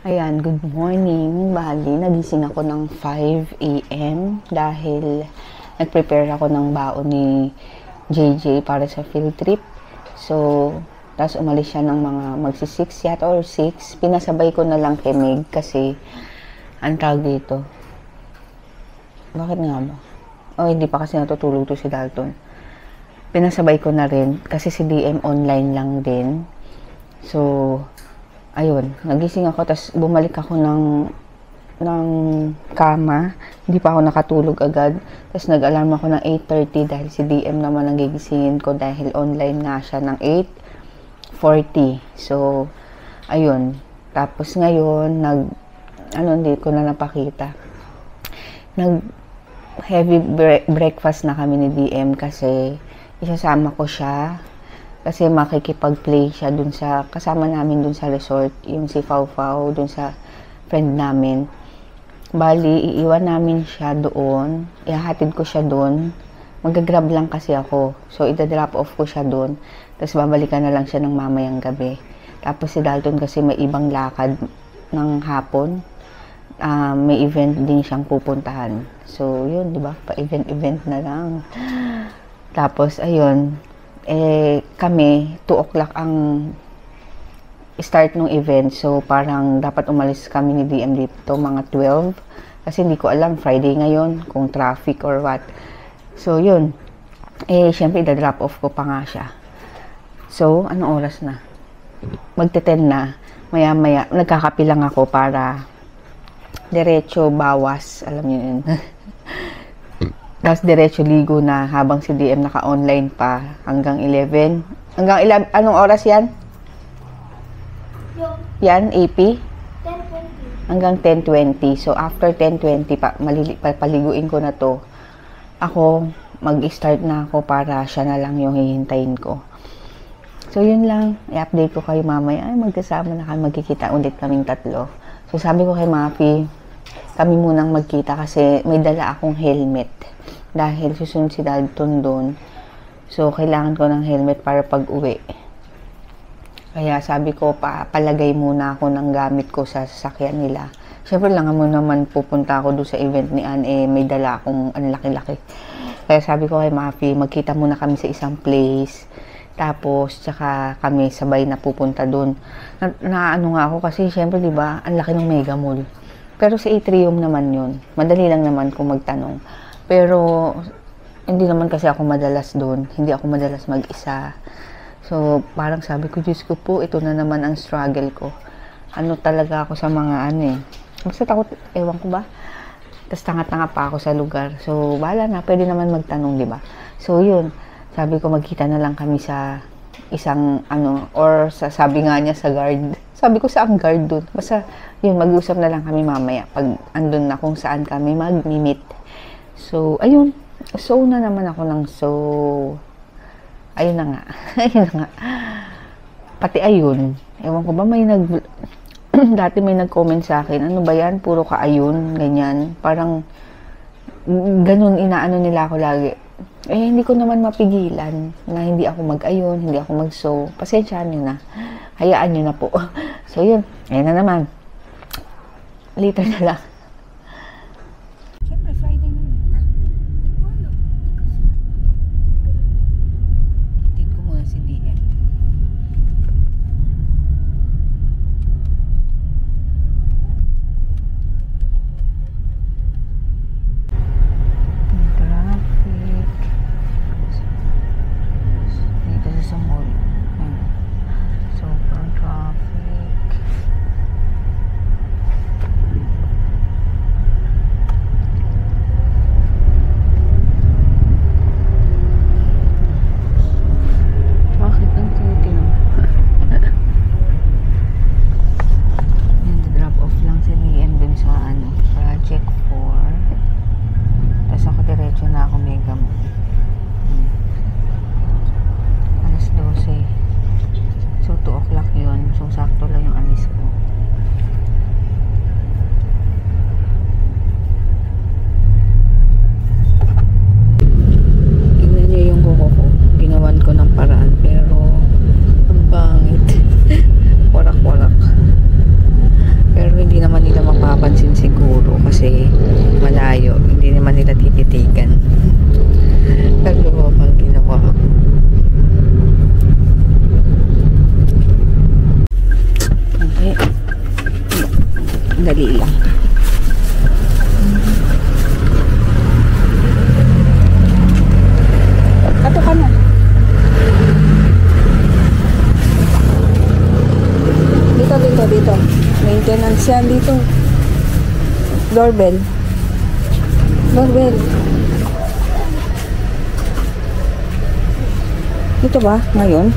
Ayan, good morning. Bali, nagising ako ng 5 a.m. dahil nag-prepare ako ng baon ni JJ para sa field trip. So, tapos umalis siya ng mga magsi-6 yata or 6. Pinasabay ko na lang kay Meg kasi ang tawag dito. Bakit nga ba? Oh, hindi pa kasi natutulog to si Dalton. Pinasabay ko na rin kasi si DM online lang din. So, ayun, nagising ako, tapos bumalik ako ng kama. Hindi pa ako nakatulog agad. Tapos nag-alarm ako ng 8:30 dahil si DM naman ang gigisingin ko dahil online nga siya ng 8:40. So, ayun. Tapos ngayon, hindi ko na napakita. Heavy breakfast na kami ni DM kasi isasama ko siya. Kasi makikipag-play siya dun sa, kasama namin dun sa resort, yung si Fau Fau, dun sa friend namin. Bali, iiwan namin siya doon, ihahatid ko siya doon, mag-grab lang kasi ako. So, ida-drop off ko siya doon, tapos babalikan na lang siya ng mamayang gabi. Tapos si Dalton kasi may ibang lakad ng hapon, may event din siyang pupuntahan. So, yun, di ba? Pa-event na lang. Tapos, ayun, kami, 2 o'clock ang start ng event. So, parang dapat umalis kami ni DM dito, mga 12. Kasi hindi ko alam, Friday ngayon, kung traffic or what. So, yun. Syempre, da-drop off ko pa nga siya. So, anong oras na? Magte-10 na. Maya-maya, nagkakape lang ako para diretso bawas. Alam niyo yun. Tapos diretso ligo na habang si DM naka-online pa hanggang 11. Hanggang 11, anong oras yan? Yan, AP? 10:20. Hanggang 10:20. So, after 10:20, paliguin ko na to. Ako, mag-start na ako para siya na lang yung hihintayin ko. So, yun lang. I-update ko kayo mamaya. Ay, magkasama na kami. Magkikita ulit kaming 3. So, sabi ko kay Mapi, kami munang magkita kasi may dala akong helmet. Dahil susunod si Dalton doon. So, kailangan ko ng helmet para pag-uwi. Kaya sabi ko, palagay muna ako ng gamit ko sa sasakyan nila. Siyempre lang mo naman pupunta ako doon sa event ni Anne, may dala akong ang laki-laki. Kaya sabi ko kay Mafi, magkita muna kami sa isang place. Tapos, tsaka kami sabay na pupunta doon. Naano nga ako kasi siyempre, di ba, ang laki ng Mega Mall. Pero sa Atrium naman yun. Madali lang naman kung magtanong. Pero, hindi naman kasi ako madalas doon. Hindi ako madalas mag-isa. So, parang sabi ko, Diyos ko po, ito na naman ang struggle ko. Ano talaga ako sa mga Basta takot, ewan ko ba? Tapos tanga-tanga pa ako sa lugar. So, bahala na, pwede naman magtanong, di ba? So, yun. Sabi ko, magkita na lang kami sa isang, or sabi nga niya sa guard. Sabi ko, saan guard doon? Basta, yun, mag-usap na lang kami mamaya. Pag andun na kung saan kami mag-meet. So, ayun. So na naman ako ayun na nga. Ayun na nga. Pati ayun. Ewan ko ba dati may nag-comment sa akin, ano ba yan? Puro ka ayun, ganyan. Parang, ganun inaano nila ako lagi. Hindi ko naman mapigilan na hindi ako mag-ayun, hindi ako mag-so. Pasensyahan nyo na. Hayaan nyo na po. So, yun. Ayun na naman. Later na lang. Siyempre, Friday na. Tingin ko muna si DM. Traffic. Dito sa mall. Sobrang traffic. Dali lang. Kato ka na. Dito. Maintenance yan dito. Doorbell. Dito ba? Ngayon?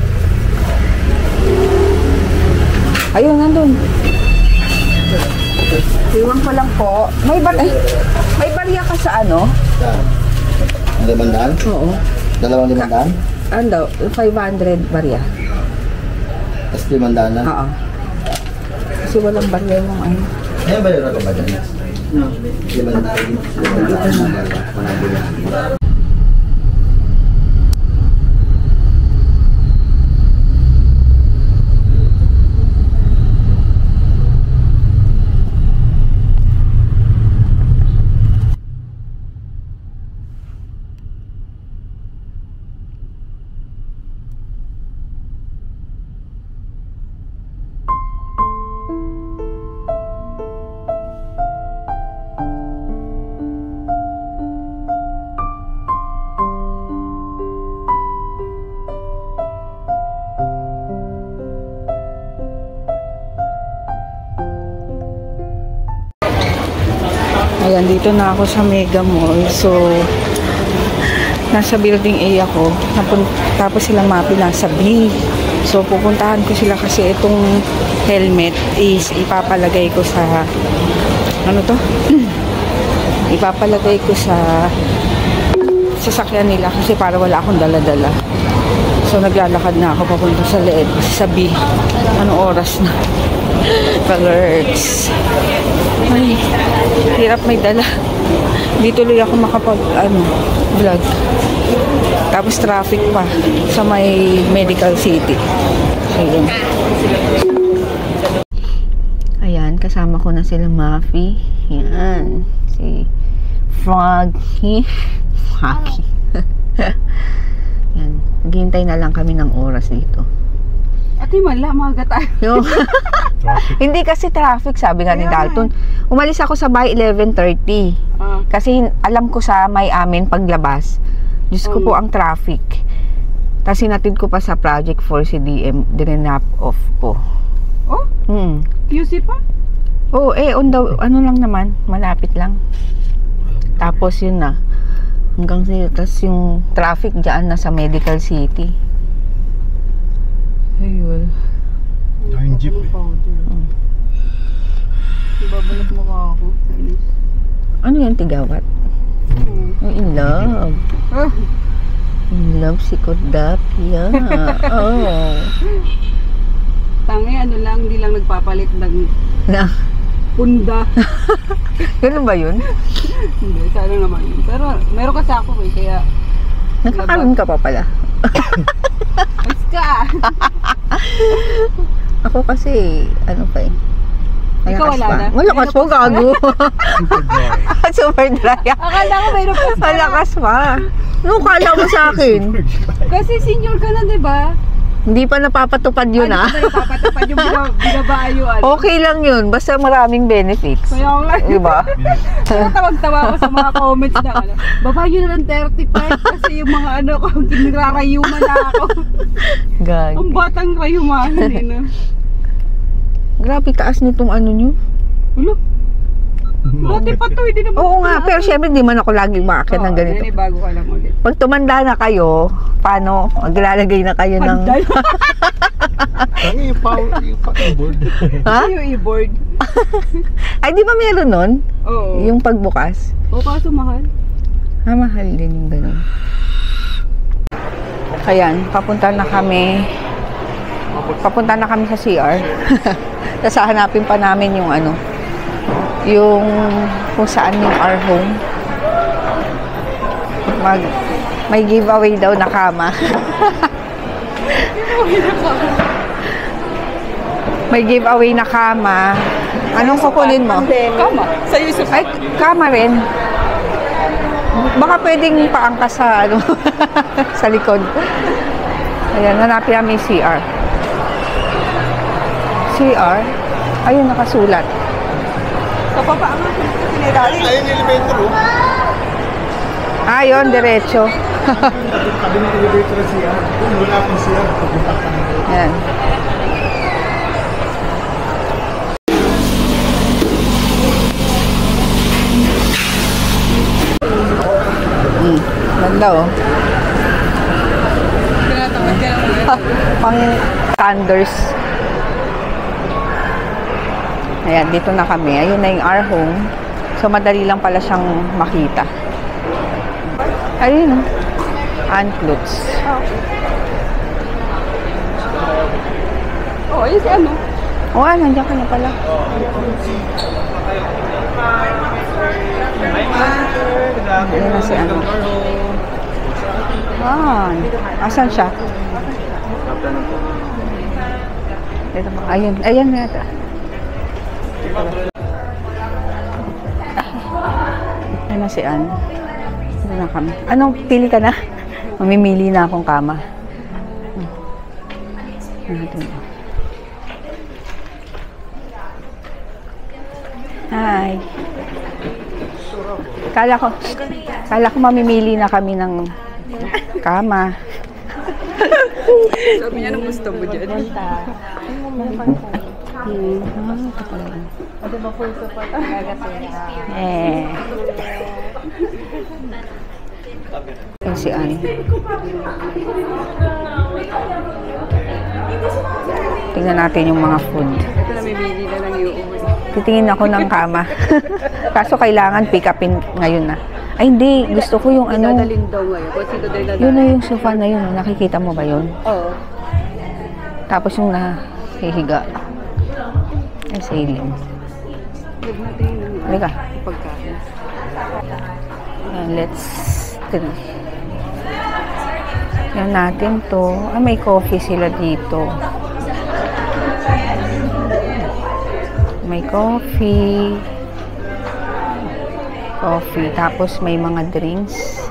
Ayun, nandun. Iwan ko lang po. May barya ka sa ano? Limandaan? Oo. 2,500? Ano? 500 barya. Tapos 500 na? Oo. Kasi walang barya yung ano. Ayan ba yung ba dyan? No. 500. Ayan, dito na ako sa Mega Mall. So, nasa building A ako. Tapos sila Mapi nasa B. So, pupuntahan ko sila kasi itong helmet is ipapalagay ko sa ano to? Ipapalagay ko sa sasakyan nila kasi para wala akong dala-dala. So, naglalakad na ako papunta sa leeg. Sa B. Anong oras na? Alerts. Ay, hirap may dala. Di tuloy ako vlog. Tapos traffic pa sa may Medical City. Ayun. Ayan, kasama ko na sila Mafi. Yan. Si Froggy. Yan. Naghihintay na lang kami ng oras dito. Ate, mala, maaga tayo. Hindi kasi traffic, sabi nga ni Dalton. Umalis ako sa bahay 11:30. Kasi alam ko sa may amin paglabas. Diyos ko po ang traffic. Tapos sinatid ko pa sa Project 4 si DM, dinap off ko. Oh? QC pa? Oh, on the, ano lang naman, malapit lang. Tapos yun na. Hanggang tapos yung traffic dyan na sa Medical City. Ayun. Yung jeep eh. Babalak mo ka ako. Ano yan, tigawat? In love. In love si Kordapia. Oh. Tangi, ano lang, hindi lang nagpapalit ng Na. punda. Ganun ba yun? Hindi, sana naman yun. Pero meron kasi ako eh, kaya Nakakaroon ka pa pala. mas ka. Ako kasi, ano pa eh. Ikaw wala na? Malakas po, gago. Super dry. Akala ko mayroon pa. Malakas pa. Ano kala mo sa akin? Kasi senior ka na, di ba? Hindi pa napapatupad yun, ah. Ano ba napapatupad yung binabayuan? Okay lang yun. Basta maraming benefits. Kaya nga. Diba? Kaya tawag-tawa ko sa mga comments na ano. Babayo na ng 35 kasi yung mga ano ko, ginrarayuman na ako. Gag. Ang batang rayumahan eh, no? Grabe, taas nitong ano nyo. Ulo. Dati pa to, hindi naman. Oo nga, pero syempre hindi man ako laging maakyat ng ganito. Bago ka lang ulit. Pag tumanda na kayo, paano? Maglalagay na kayo ng... Panday. Tangi yung fucking board. Ha? Yung e-board. Ay, di ba meron nun? Oo. Yung pagbukas? Oo, kaso mahal. Mahal din yung ganun. Ayan, papunta na kami sa CR. Tapos hanapin pa namin yung ano, yung kung saan yung our home. May giveaway daw na kama. May giveaway na kama. Anong kukunin mo? Kama. Sa Yusuf. Ay, kama rin. Baka pwedeng paangkas sa ano sa likod. Ayan, hanapin namin yung CR. CR? Ayun, nakasulat. Sa baba nga, pinidali. Ayun yung elevator, oh. Ah, yun, diretso. Sabi ng elevator siya. Kung wala akong siya, pagbutak ka na. Ayan. Ganda, oh. Pinatawad ka lang. Pang thunders. Ayan, dito na kami. Ayun na yung our home. So, madali lang pala siyang makita. Ayun, Anklutz. Oh, ayun si ano? Oo, nandiyan ka na pala. Ayun na si ano. Asan siya? Dito ba? Ayun, ayun yata. Ayun na si Ann. Dito na kami. Anong pili ka na? Mamimili na akong kama. Hi. Kala ko mamimili na kami ng kama. Sabi niya, anong gusto mo dyan? Ito pala yun. Eh. Yan si Ann. Tingnan natin yung mga food. Ito na, mimili na lang yung uwi. Titingin ako ng kama. Kaso kailangan pick upin ngayon na. Ay hindi, gusto ko yung ano. Dadalhin daw ngayon. Kung sino daw dadalhin. Yun na yung sofa na yun. Nakikita mo ba yun? Oo. Tapos yung nahihiga. Ay, sailing. Huwag natin yung Halika. pagkain. Let's yan natin to. Ah, may coffee sila dito. May coffee. Tapos may mga drinks.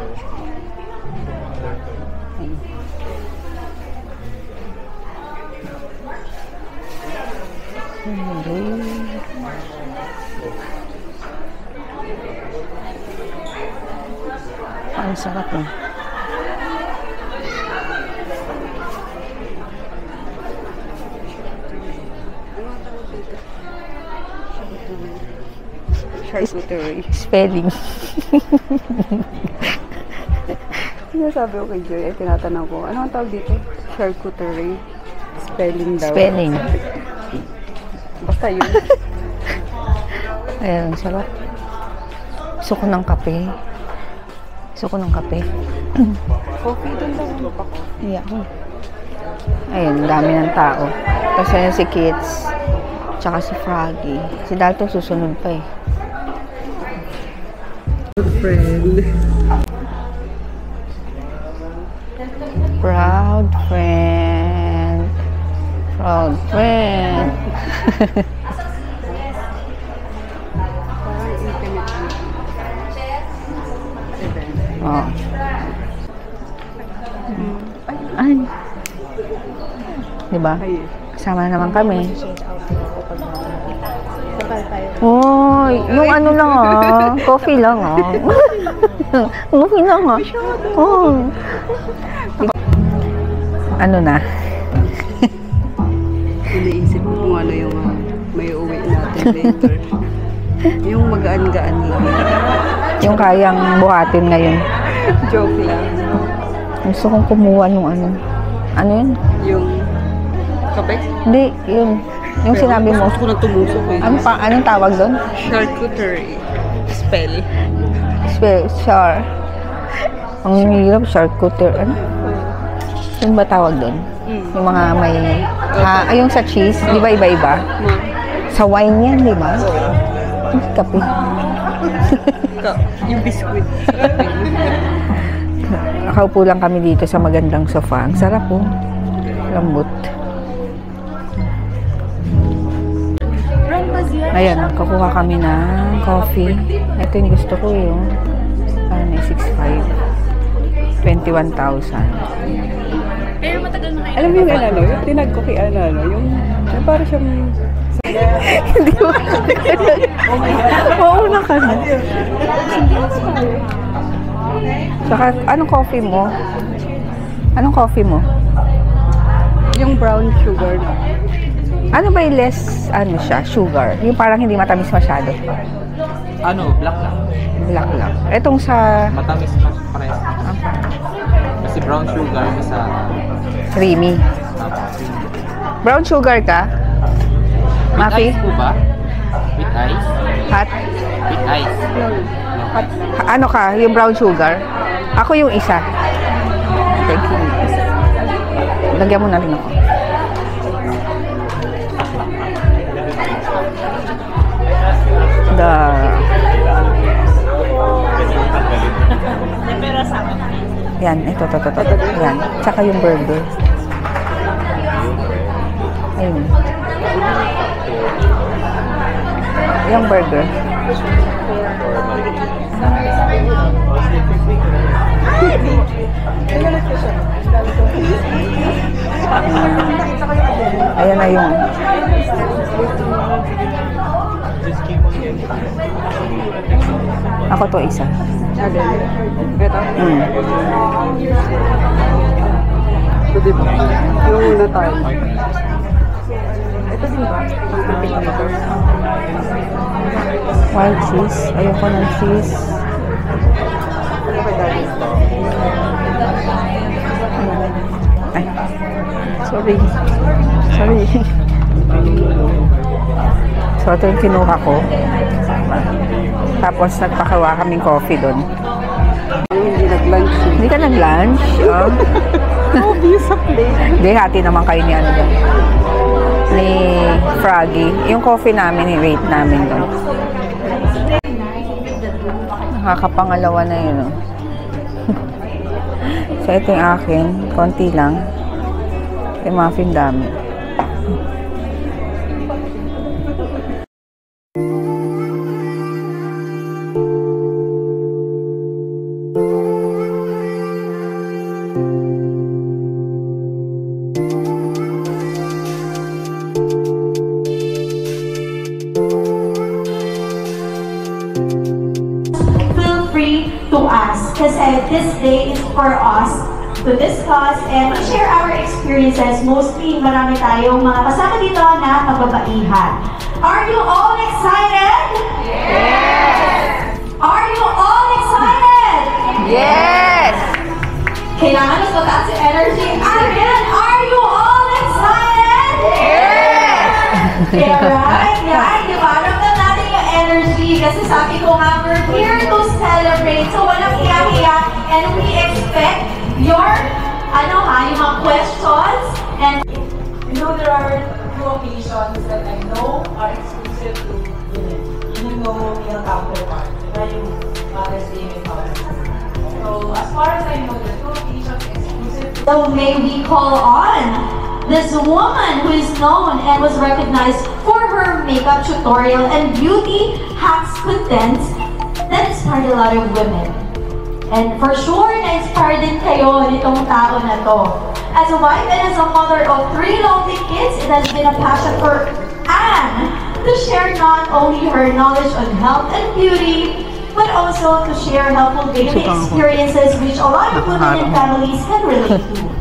Ang sarap na. Charcuterie. Spelling. Sinasabi ko kay Joy, tinatanong ko, ano ang tawag dito? Charcuterie. Spelling daw. Spelling. Basta yun. Ayan, sarap. Gusto ko ng kape. Coffee doon daw. Yeah. Ayun, dami ng tao. Kasi ayan si Kits. Tsaka si Froggy. Si Dalton susunod pa eh. Friend. Proud friend. Proud friend. Parang intimate. Oh. Ay. Diba? Ay. Kasama naman kami. Oh, yung ano lang coffee lang coffee lang Oh. Ano na? Iniisip ko kung ano yung may uwi natin later. Yung magaan-gaan lang. Yung kayang buhatin ngayon. Joke lang. Gusto kong kumuha nung ano. Ano yun? Yung kape? Hindi, yun. Yung sinabi mo. Gusto ko na tumusok eh. Anong tawag doon? Charcuterie. Spell. Char. Ang hirap, charcuterie. Ano? Yung ba tawag doon? Yung mga may... yung sa cheese, di ba iba-iba? Sa wine yan, di ba? Kape. Yung biskuit. Nakaupo lang kami dito sa magandang sofa. Ang sarap po. Lambot. Ayan, kukuha kami ng coffee. Ito yung gusto ko yung 6.5. 21,000. Alam mo yung ano, yung tinag ko kay ano, yung parang siyang Hindi mo. Mauna ka na. Saka, anong coffee mo? Anong coffee mo? Yung brown sugar na. Ano ba yung less, ano siya, sugar? Yung parang hindi matamis masyado. Ano, black lang. Black lang. Etong sa Matamis mas parehas. Kasi brown sugar sa creamy. Brown sugar ka? with Mafi? ice po ba? With ice? Hot? With ice. Ano ka? Yung brown sugar? Ako yung isa. Thank you. Lagyan mo na rin ako. Yan, ito. Yan. Tsaka yung burger. Ayun. Yung burger. Ayan na yung ako to isa. So, di ba? Yung una tayo. Ito din ba? Wild cheese. Ayoko ng cheese. Ay. Sorry. So, ito yung kinuha ko. Tapos, nagpakawa kaming coffee doon. Hindi nag-lunch. Hindi ka nag-lunch? Oh. Obvious sa plate. Hindi, hati naman kayo ni ano doon. Ni Froggy. Yung coffee namin, i-rate namin doon. Nakakapangalawa na yun, oh. So, ito yung akin. Konti lang. Yung muffin dami. Feel free to ask kasi this day is for us to discuss and share our experiences. Mostly, marami tayong mga kasama dito na kababaihan. Are you all excited? Yes! Are you all excited? Yes! Kailangan mas mataas yung energy. Again, are you all excited? Yes! Yeah, right? Yeah, iparang na natin yung energy kasi sabi ko nga, we're here to celebrate. So, walang hiya-hiya and we expect your, yung mga questions and You know, there are few occasions that I know are exclusive to women. You know, male counterpart. Diba yung Mother's Day and Father's Day. So, as far as I know, the two occasions exclusive to so may we call on this woman who is known and was recognized for her makeup tutorial and beauty hacks contents that inspired a lot of women. And for sure, na-inspire din kayo nitong tao na to. As a wife and as a mother of 3 lovely kids, it has been a passion for Anne to share not only her knowledge on health and beauty, but also to share helpful daily experiences which a lot of women and families can relate to.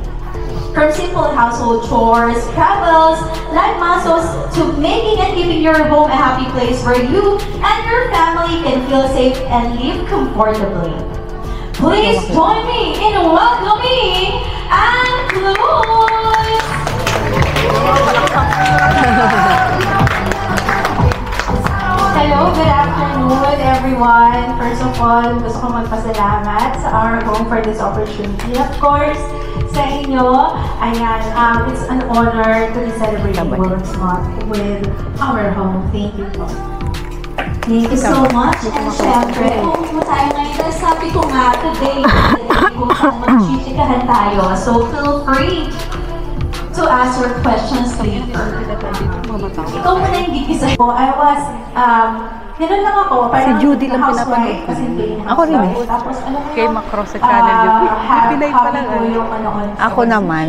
From simple household chores, travels, life muscles, to making and keeping your home a happy place where you and your family can feel safe and live comfortably. Please join me in welcoming Anne Cruz! Hello, good afternoon everyone. First of all, gusto ko magpasalamat sa our home for this opportunity. Of course, sa inyo, ayan, it's an honor to be celebrating Women's Month with our home. Thank you po. Thank you so much. And syempre, kung tayo ngayon, sabi ko nga, today, magchichikahan tayo. So feel free to ask your questions later. Ikaw muna yung gigisa ko. I was, ganun lang ako. Si Judy lang pinapanood ko. Ako rin eh. Tapos, alam mo Kay Macro sa channel yun. Pinay pa lang. yung Ako naman,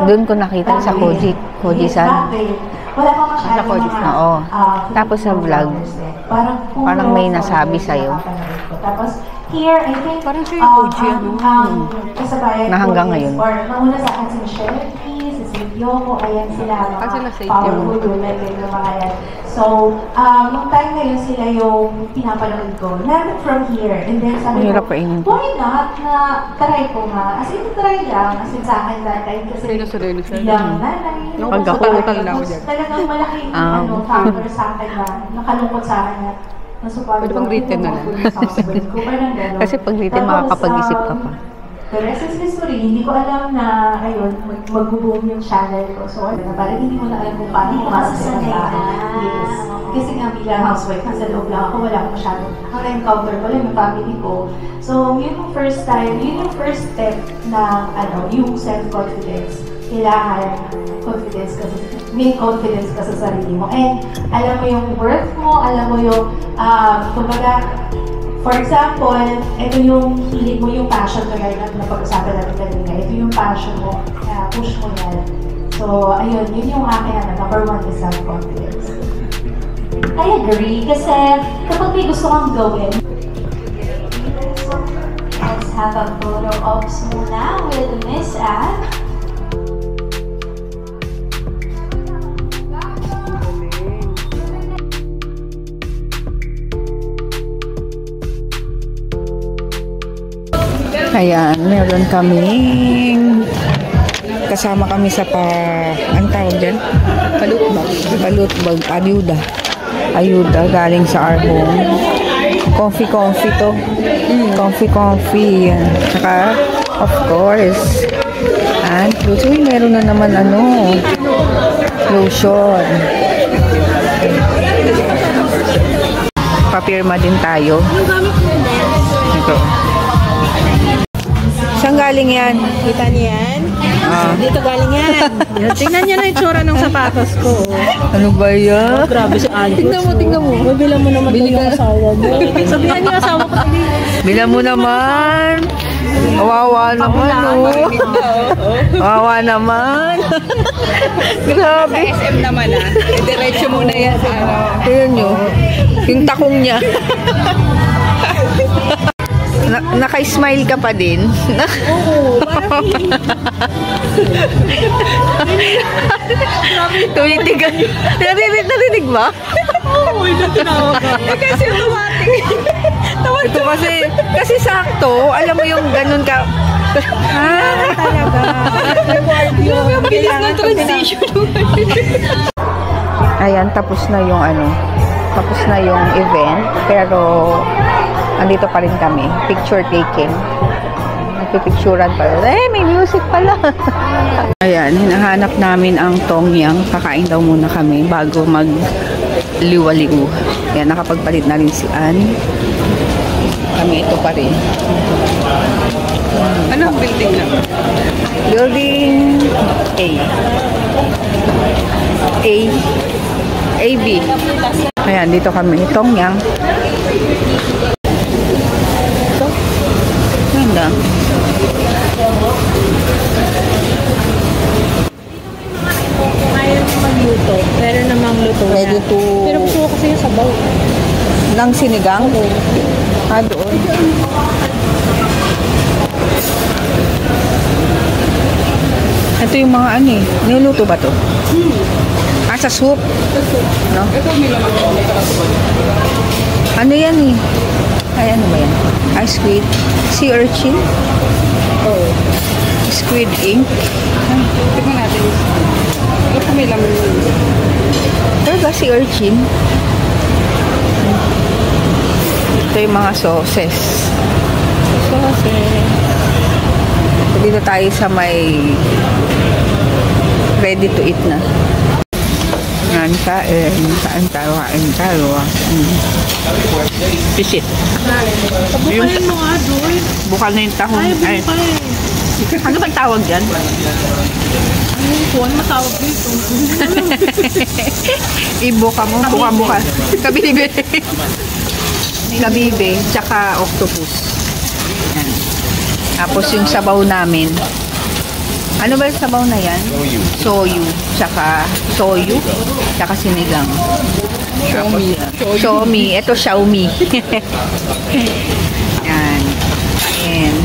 doon ko nakita sa Koji-san. wala pa masyadong recordings mga, na, oo. Tapos sa vlog, parang may nasabi sa'yo. Tapos, here, I think, Parang siya yung OG, kasabayan Na hanggang ko is, ngayon. or nauna sa akin si Michelle P, si Yoko, ayan sila, Kasi mga nasa powerful women, yung mga yan. So, nung time na yun, sila yung pinapanood ko. Namin from here, and then sabi Ang hirap ko, kainin. why not na try ko nga? As in, try lang. As in, sa akin that time, kasi Sereno. bilang nanay, Pagkakutan lang ako dyan. talagang malaking factor sa akin na nakalungkot sa akin na nasupport Pwede bang written na lang? Kasi pag written, makakapag-isip ka pa. The rest is history. Hindi ko alam na, ayun, mag-boom yung channel ko. So, parang hindi mo na alam kung paano pumasok sa bahay. Yes. Kasi nga bilang housewife, nasa loob lang ako, wala akong masyadong. Ang na-encounter ko lang yung family ko. So, yun yung first time, yun yung first step na, yung self-confidence. Kailangan confidence kasi, may confidence ka sa sarili mo. And, alam mo yung worth mo, alam mo yung, kumbaga, for example, ito yung hilig mo, yung passion ko yan, na pag-usapan natin kanina. Ito yung passion mo, push mo yan. So, ayun, yun yung akin, number one is self-confidence. I agree, kasi kapag may gusto kang gawin, let's have a photo ops muna with Miss Anne. Ayan, meron kaming kasama kami sa anong tawag dyan? Palutbag, ayuda galing sa our home. Comfy to. Comfy. Yan. Saka, of course, and uy, meron na naman lotion. Papirma din tayo. Ito. Saan galing yan? Kita niyo yan? Dito galing yan. Tingnan niyo na yung tsura ng sapatos ko. Ano ba yan? Grabe si Angus. Tingnan mo. Bilang mo naman yung asawa mo. Sabihan niyo asawa ko. Bilang mo naman. Kawawa naman, Kawawa naman. Grabe. SM naman Diretso mo na yan. Tignan nyo. Yung takong niya. Naka-smile ka pa din. Oo, parang Tumitigan. Narinig ba? Oo, yung tinawag ako. Kasi automatic. Ito kasi sakto. Alam mo yung ganun ka. Talaga. Yung bilis ng transition. Ayan, tapos na yung event, pero andito pa rin kami, picture taking. Nagpipicturan pa rin. May music pala. Ayan, hinahanap namin ang Tongyang. Kakain daw muna kami bago mag-liwaliw. Ayan, nakapagpalit na rin si Anne. Kami ito pa rin. Anong building na? Building AB. Ayan, dito kami. Tongyang. Ito. Ganda. Ayaw magluto. Pero namang luto na. Ready to... Pero gusto ko kasi yung sabaw. Ng sinigang? Doon. Ito yung mga niluluto ba to? Sa soup? No? Ano yan Ay, ano ba yan? Squid. Sea urchin? Oo. Squid ink? Tignan natin. Ito may laman yun. Talaga sea urchin? Ito yung mga sauces. Dito tayo sa may ready to eat na. Kain tayo. Pisit. Bukayin mo nga doon. Bukal na yung tahong. Ay, bukay. Ano bang tawag dyan? Ano matawag dito? Ibuka mo. Buka. Kabibe. Kabibe. Tsaka octopus. Yan. Tapos yung sabaw namin. Ano ba yung sabaw na yan? Soyu. Tsaka soyu. Tsaka sinigang. Xiaomi. Ito Xiaomi. Yan. Kain.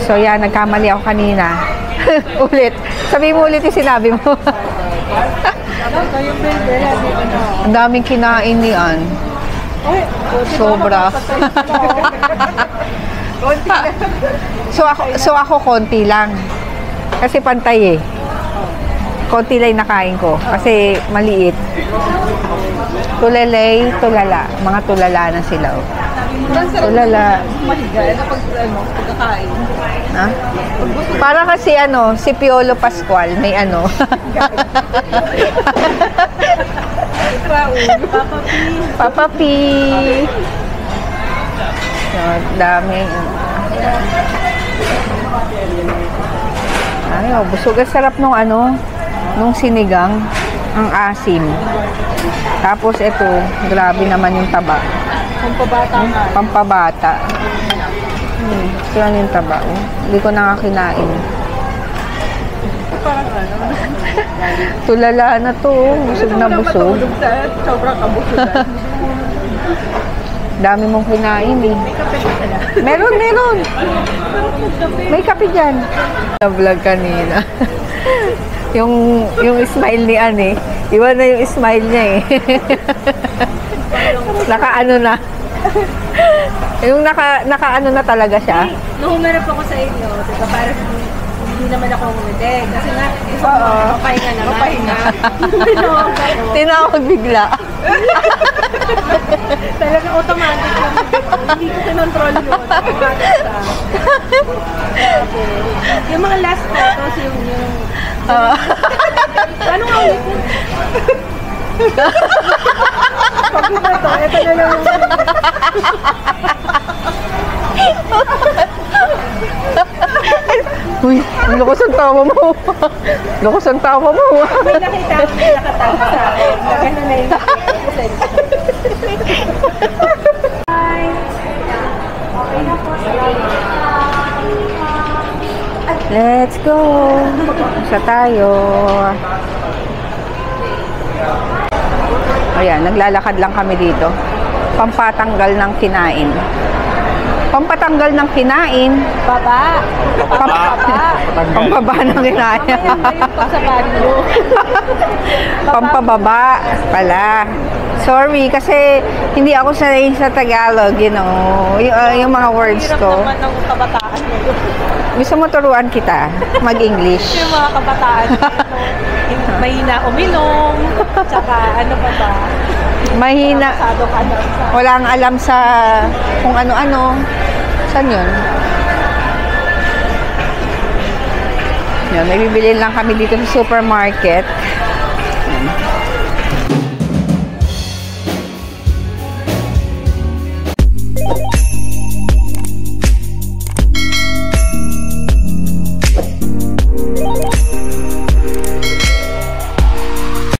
So yan, nagkamali ako kanina. Ulit. Sabi mo ulit yung sinabi mo. Ang daming kinain niyan. Sobra. So ako konti lang. Kasi pantay eh. Konti lang nakain ko. Kasi maliit. Tulalay, tulala. Mga tulala na sila. Tulala. Pagkakain. Ha? Para kasi si Piolo Pascual, may Papa P. So, daming. Ay, busog. Ang sarap nung nung sinigang. Ang asim. Tapos ito, grabe naman yung taba. Pampabata nga. Pampabata. Ito yan yung taba. Hindi ko nakakinain. Tulala na to. Busog na busog. Sobrang kabusugan. Dami mong kinain eh. Meron. May kape dyan. Na-vlog kanina. yung smile ni Anne eh. Iwan na yung smile niya eh. Naka-ano na. Yung naka-ano na talaga siya. Nung humarap ako sa inyo, diba, parang hindi naman ako umide. Kasi nga, mapahinga naman. Mapahinga. Tinawag bigla. Talagang automatic lang. Hindi ko kinontrol yun. Yung mga last photos, yung ano nga ulit yun? Pag na to, ito na lang yung uy, ang lakas ang tawa mo. Lakas ang tawa mo. may nakita ako na nakatawa sa akin. Maganda na yung Let's go. Isa tayo. Ayan, naglalakad lang kami dito. Pampatanggal ng kinain. Pampatanggal ng kinain. baba. Pampababa ng kinain. Pagsabago. Pampababa pala. Sorry, kasi hindi ako sanay sa Tagalog, yung mga words ko. Hirap naman ng kabataan mo. Gusto mo turuan kita mag-English? Yung mga kabataan, mahina uminom, tsaka ano pa ba? Mahina. Walang alam sa kung ano-ano. Saan yun? Yan, may bibili lang kami dito sa supermarket.